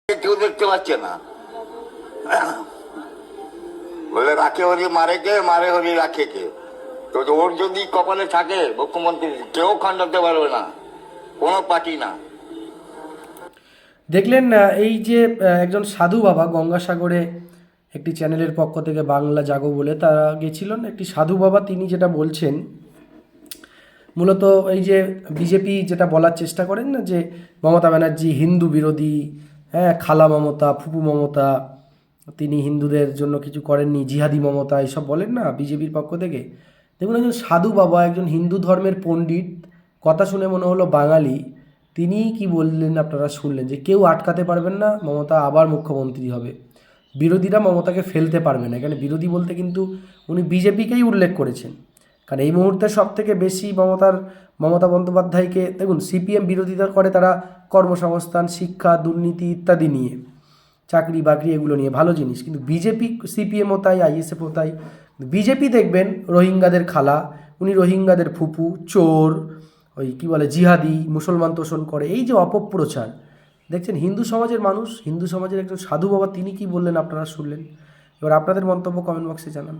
কেউ দেখতে পাচ্ছে না। বলে রাখে হরি মারে কে, মারে হরি রাখে কে। তো ওর যদি কপালে থাকে মুখ্যমন্ত্রী, কেউ খণ্ডাতে পারবে না, কোনো পার্টি না। দেখলেন এই যে একজন সাধু বাবা গঙ্গাসাগরে একটি চ্যানেলের পক্ষ থেকে বাংলা জাগো বলে তারা গেছিলেন, একটি সাধু বাবা তিনি যেটা বলছেন মূলত এই যে বিজেপি যেটা বলার চেষ্টা করেন না যে মমতা ব্যানার্জি হিন্দু বিরোধী, হ্যাঁ, খালা মমতা, ফুপু মমতা, তিনি হিন্দুদের জন্য কিছু করেননি, জিহাদি মমতা, এইসব বলেন না বিজেপির পক্ষ থেকে। দেখুন, একজন সাধু বাবা, একজন হিন্দু ধর্মের পণ্ডিত, কথা শুনে মনে হলো বাঙালি, তিনি কি বললেন আপনারা শুনলেন যে কেউ আটকাতে পারবেন না, মমতা আবার মুখ্যমন্ত্রী হবে, বিরোধীরা মমতাকে ফেলতে পারবে না। এখানে বিরোধী বলতে কিন্তু উনি বিজেপিকেই উল্লেখ করেছেন, কারণ এই মুহূর্তে সব থেকে বেশি মমতা বন্দ্যোপাধ্যায়কে দেখুন, সিপিএম বিরোধিতা করে তারা কর্মসংস্থান, শিক্ষা, দুর্নীতি ইত্যাদি নিয়ে, চাকরি বাকরি এগুলো নিয়ে, ভালো জিনিস। কিন্তু বিজেপি, সিপিএমও তাই, আইএসএফও তাই। বিজেপি দেখবেন রোহিঙ্গাদের খালা, উনি রোহিঙ্গাদের ফুপু, চোর, ওই কী বলে জিহাদি, মুসলমান তোষণ করে, এই যে অপপ্রচার দেখছেন। হিন্দু সমাজের মানুষ, হিন্দু সমাজের একজন সাধু বাবা, তিনি কি বললেন আপনারা শুনলেন। এবার আপনাদের মন্তব্য কমেন্ট বক্সে জানান।